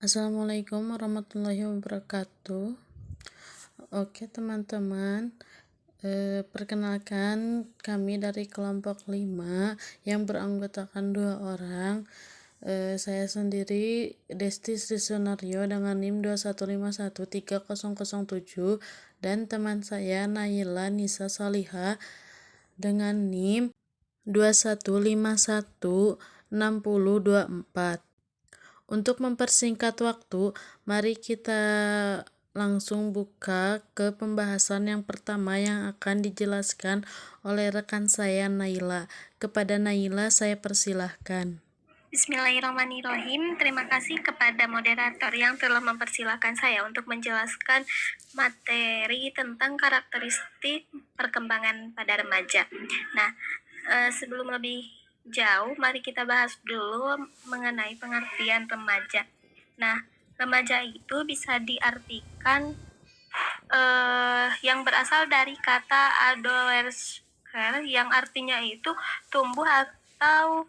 Assalamualaikum warahmatullahi wabarakatuh. Oke teman-teman, perkenalkan kami dari kelompok 5 yang beranggotakan 2 orang. Saya sendiri Desti Sri Sunario dengan NIM 215130007 dan teman saya Naila Nisa Saliha dengan NIM 21516024. Untuk mempersingkat waktu, mari kita langsung buka ke pembahasan yang pertama yang akan dijelaskan oleh rekan saya Naila. Kepada Naila saya persilahkan. Bismillahirrahmanirrahim. Terima kasih kepada moderator yang telah mempersilahkan saya untuk menjelaskan materi tentang karakteristik perkembangan pada remaja. Nah, sebelum lebih jauh, mari kita bahas dulu mengenai pengertian remaja. Nah, remaja itu bisa diartikan yang berasal dari kata adolescere yang artinya itu tumbuh atau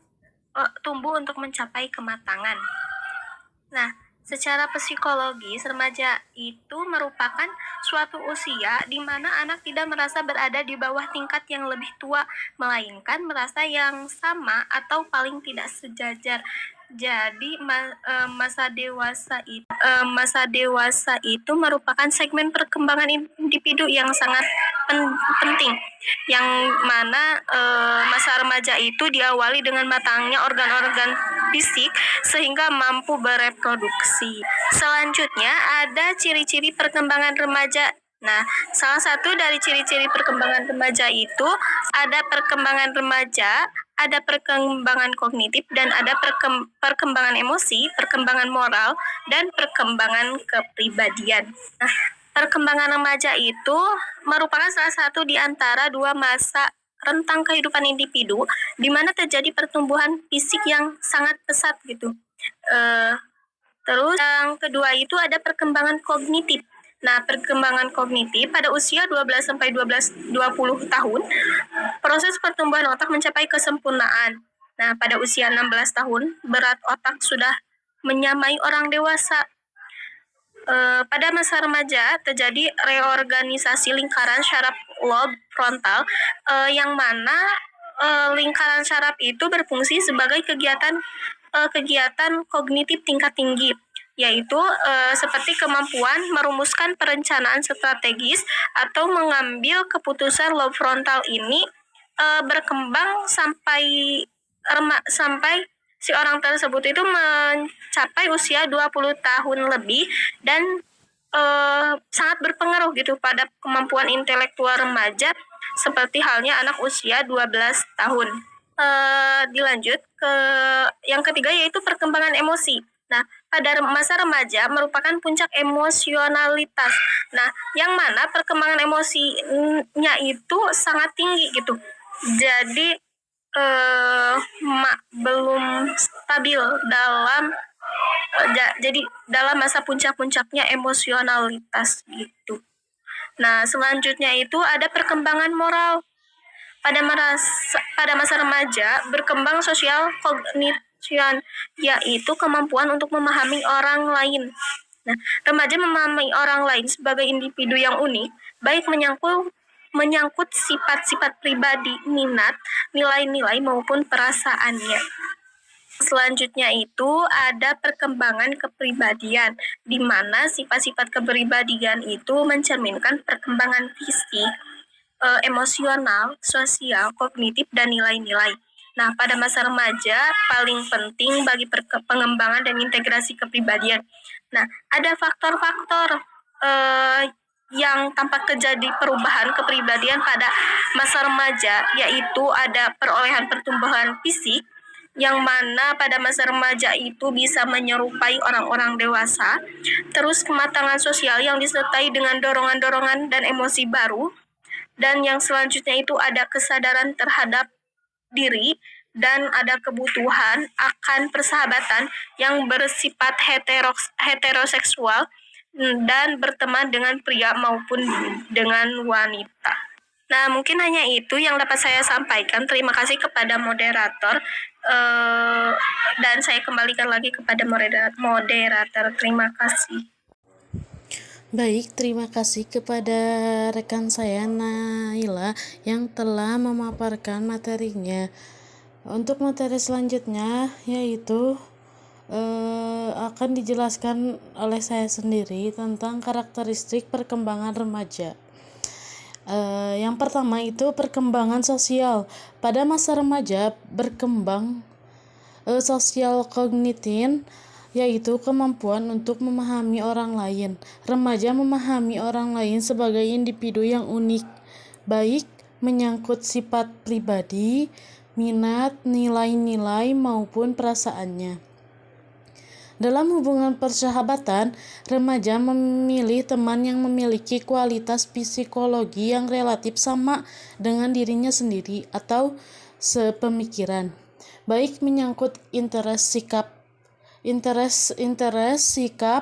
tumbuh untuk mencapai kematangan. Nah, secara psikologis, remaja itu merupakan suatu usia di mana anak tidak merasa berada di bawah tingkat yang lebih tua, melainkan merasa yang sama atau paling tidak sejajar. Jadi masa dewasa itu merupakan segmen perkembangan individu yang sangat penting, yang mana masa remaja itu diawali dengan matangnya organ-organ fisik sehingga mampu bereproduksi. Selanjutnya ada ciri-ciri perkembangan remaja. Nah, salah satu dari ciri-ciri perkembangan remaja itu ada perkembangan remaja, ada perkembangan kognitif, dan ada perkembangan emosi, perkembangan moral, dan perkembangan kepribadian. Nah, perkembangan remaja itu merupakan salah satu di antara dua masa rentang kehidupan individu di mana terjadi pertumbuhan fisik yang sangat pesat gitu. Terus yang kedua itu ada perkembangan kognitif. Nah, perkembangan kognitif pada usia 12 sampai 20 tahun, proses pertumbuhan otak mencapai kesempurnaan. Nah, pada usia 16 tahun, berat otak sudah menyamai orang dewasa. Pada masa remaja terjadi reorganisasi lingkaran syaraf lob frontal, yang mana lingkaran syaraf itu berfungsi sebagai kegiatan kognitif tingkat tinggi, yaitu seperti kemampuan merumuskan perencanaan strategis atau mengambil keputusan. Lob frontal ini berkembang sampai si orang tersebut itu mencapai usia 20 tahun lebih dan sangat berpengaruh gitu pada kemampuan intelektual remaja, seperti halnya anak usia 12 tahun. Dilanjut ke yang ketiga, yaitu perkembangan emosi. Nah, pada masa remaja merupakan puncak emosionalitas. Nah, yang mana perkembangan emosinya itu sangat tinggi gitu. Jadi belum stabil jadi dalam masa puncak-puncaknya emosionalitas gitu. Nah, selanjutnya itu ada perkembangan moral. Pada masa remaja berkembang sosial cognition, yaitu kemampuan untuk memahami orang lain. Nah, remaja memahami orang lain sebagai individu yang unik, baik menyangkut sifat-sifat pribadi, minat, nilai-nilai maupun perasaannya. Selanjutnya itu ada perkembangan kepribadian, di mana sifat-sifat kepribadian itu mencerminkan perkembangan fisik, emosional, sosial, kognitif, dan nilai-nilai. Nah, pada masa remaja paling penting bagi pengembangan dan integrasi kepribadian. Nah, ada faktor-faktor yang tampak terjadi perubahan kepribadian pada masa remaja, yaitu ada perolehan pertumbuhan fisik, yang mana pada masa remaja itu bisa menyerupai orang-orang dewasa. Terus kematangan sosial yang disertai dengan dorongan-dorongan dan emosi baru. Dan yang selanjutnya itu ada kesadaran terhadap diri dan ada kebutuhan akan persahabatan yang bersifat heteroseksual dan berteman dengan pria maupun dengan wanita. Nah, mungkin hanya itu yang dapat saya sampaikan. Terima kasih kepada moderator. Dan saya kembalikan lagi kepada moderator. Terima kasih. Baik, terima kasih kepada rekan saya Naila yang telah memaparkan materinya. Untuk materi selanjutnya yaitu akan dijelaskan oleh saya sendiri tentang karakteristik perkembangan remaja. Yang pertama itu perkembangan sosial. Pada masa remaja berkembang sosial kognitif, yaitu kemampuan untuk memahami orang lain. Remaja memahami orang lain sebagai individu yang unik, baik menyangkut sifat pribadi, minat, nilai-nilai maupun perasaannya. Dalam hubungan persahabatan, remaja memilih teman yang memiliki kualitas psikologi yang relatif sama dengan dirinya sendiri atau sepemikiran, baik menyangkut sikap,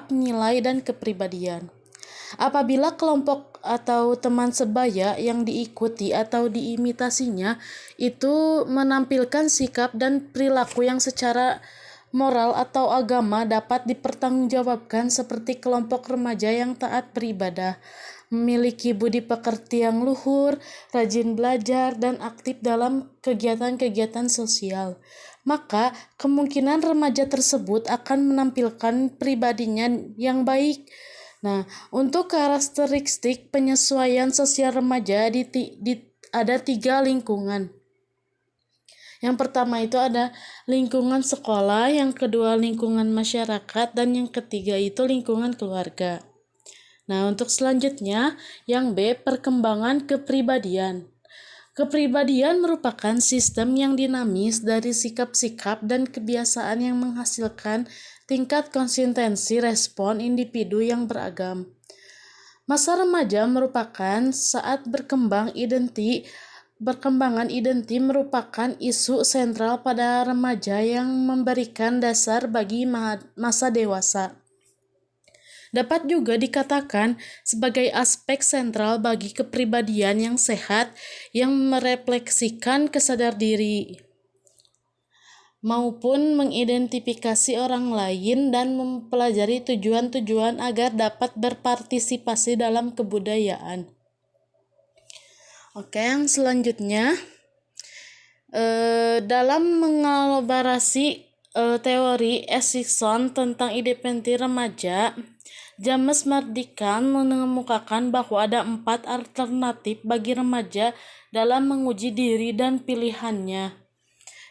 nilai, dan kepribadian. Apabila kelompok atau teman sebaya yang diikuti atau diimitasinya itu menampilkan sikap dan perilaku yang secara moral atau agama dapat dipertanggungjawabkan, seperti kelompok remaja yang taat beribadah, memiliki budi pekerti yang luhur, rajin belajar, dan aktif dalam kegiatan-kegiatan sosial, maka kemungkinan remaja tersebut akan menampilkan pribadinya yang baik. Nah, untuk karakteristik penyesuaian sosial remaja ada 3 lingkungan. Yang pertama itu ada lingkungan sekolah, yang kedua lingkungan masyarakat, dan yang ketiga itu lingkungan keluarga. Nah, untuk selanjutnya, yang B, perkembangan kepribadian. Kepribadian merupakan sistem yang dinamis dari sikap-sikap dan kebiasaan yang menghasilkan tingkat konsistensi respon individu yang beragam. Masa remaja merupakan saat perkembangan identiti merupakan isu sentral pada remaja yang memberikan dasar bagi masa dewasa. Dapat juga dikatakan sebagai aspek sentral bagi kepribadian yang sehat yang merefleksikan kesadaran diri maupun mengidentifikasi orang lain dan mempelajari tujuan-tujuan agar dapat berpartisipasi dalam kebudayaan. Oke, yang selanjutnya dalam mengelaborasi teori Erikson tentang identitas remaja, James Mardikan mengemukakan bahwa ada 4 alternatif bagi remaja dalam menguji diri dan pilihannya,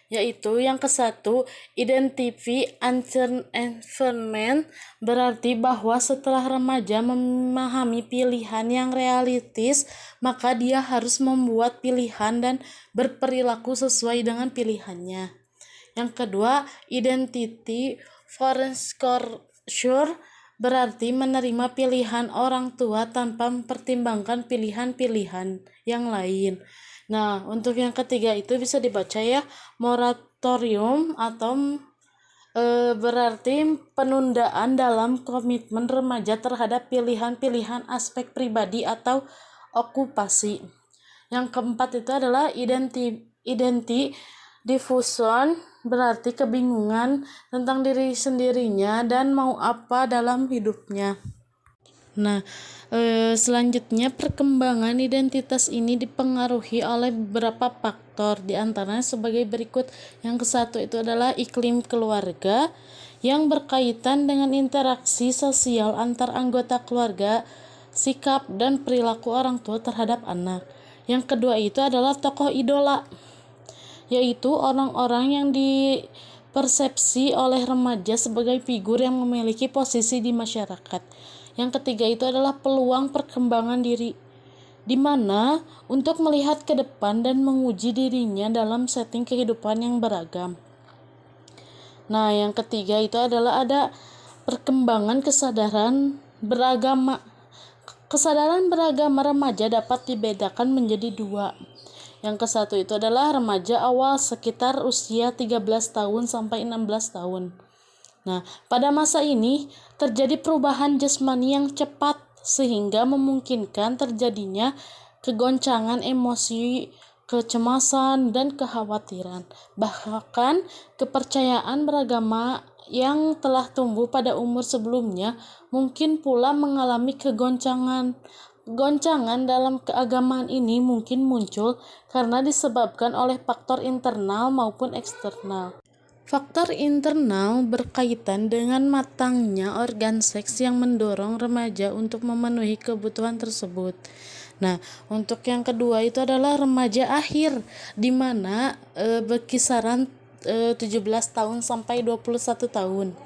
yaitu yang ke-1, identity environment, berarti bahwa setelah remaja memahami pilihan yang realistis, maka dia harus membuat pilihan dan berperilaku sesuai dengan pilihannya. Yang kedua, identity foreclosure, berarti menerima pilihan orang tua tanpa mempertimbangkan pilihan-pilihan yang lain. Nah, untuk yang ketiga itu bisa dibaca ya, moratorium atau berarti penundaan dalam komitmen remaja terhadap pilihan-pilihan aspek pribadi atau okupasi. Yang keempat itu adalah identity diffusion, berarti kebingungan tentang diri sendirinya dan mau apa dalam hidupnya. Nah, selanjutnya perkembangan identitas ini dipengaruhi oleh beberapa faktor, di antaranya sebagai berikut. Yang ke-1 itu adalah iklim keluarga yang berkaitan dengan interaksi sosial antar anggota keluarga, sikap dan perilaku orang tua terhadap anak. Yang kedua itu adalah tokoh idola, yaitu orang-orang yang dipersepsi oleh remaja sebagai figur yang memiliki posisi di masyarakat. Yang ketiga itu adalah peluang perkembangan diri, di mana untuk melihat ke depan dan menguji dirinya dalam setting kehidupan yang beragam. Nah, yang ketiga itu adalah ada perkembangan kesadaran beragama. Kesadaran beragama remaja dapat dibedakan menjadi 2. Yang ke-1 itu adalah remaja awal sekitar usia 13 tahun sampai 16 tahun. Nah, pada masa ini terjadi perubahan jasmani yang cepat sehingga memungkinkan terjadinya kegoncangan emosi kecemasan, dan kekhawatiran. Bahkan kepercayaan beragama yang telah tumbuh pada umur sebelumnya mungkin pula mengalami kegoncangan. Goncangan dalam keagamaan ini mungkin muncul karena disebabkan oleh faktor internal maupun eksternal. Faktor internal berkaitan dengan matangnya organ seks yang mendorong remaja untuk memenuhi kebutuhan tersebut. Nah, untuk yang kedua itu adalah remaja akhir, di mana berkisaran 17 tahun sampai 21 tahun.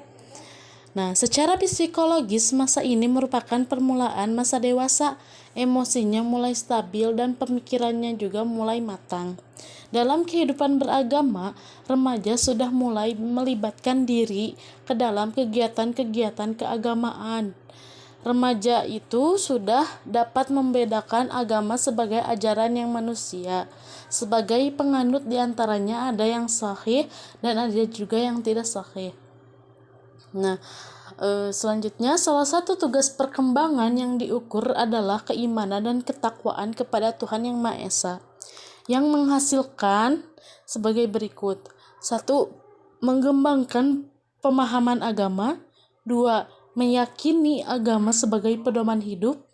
Nah, secara psikologis masa ini merupakan permulaan masa dewasa, emosinya mulai stabil dan pemikirannya juga mulai matang. Dalam kehidupan beragama, remaja sudah mulai melibatkan diri ke dalam kegiatan-kegiatan keagamaan. Remaja itu sudah dapat membedakan agama sebagai ajaran yang manusia. Sebagai penganut diantaranya ada yang sahih dan ada juga yang tidak sahih. Nah, selanjutnya salah satu tugas perkembangan yang diukur adalah keimanan dan ketakwaan kepada Tuhan Yang Maha Esa, yang menghasilkan sebagai berikut. 1. Mengembangkan pemahaman agama. 2. Meyakini agama sebagai pedoman hidup.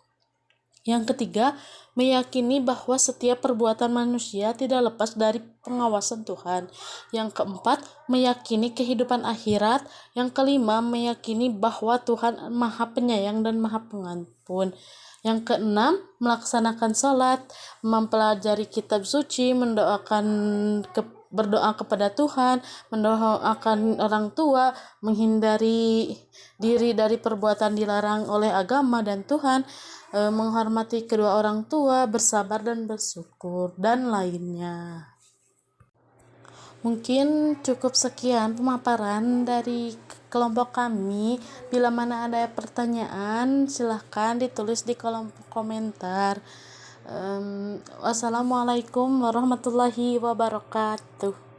Yang ketiga, meyakini bahwa setiap perbuatan manusia tidak lepas dari pengawasan Tuhan. Yang keempat, meyakini kehidupan akhirat. Yang kelima, meyakini bahwa Tuhan Maha Penyayang dan Maha Pengampun. Yang keenam, melaksanakan sholat, mempelajari kitab suci, berdoa kepada Tuhan, mendoakan orang tua, menghindari diri dari perbuatan dilarang oleh agama dan Tuhan, menghormati kedua orang tua, bersabar dan bersyukur, dan lainnya. Mungkin cukup sekian pemaparan dari kelompok kami. Bila mana ada pertanyaan, silahkan ditulis di kolom komentar. Wassalamualaikum warahmatullahi wabarakatuh.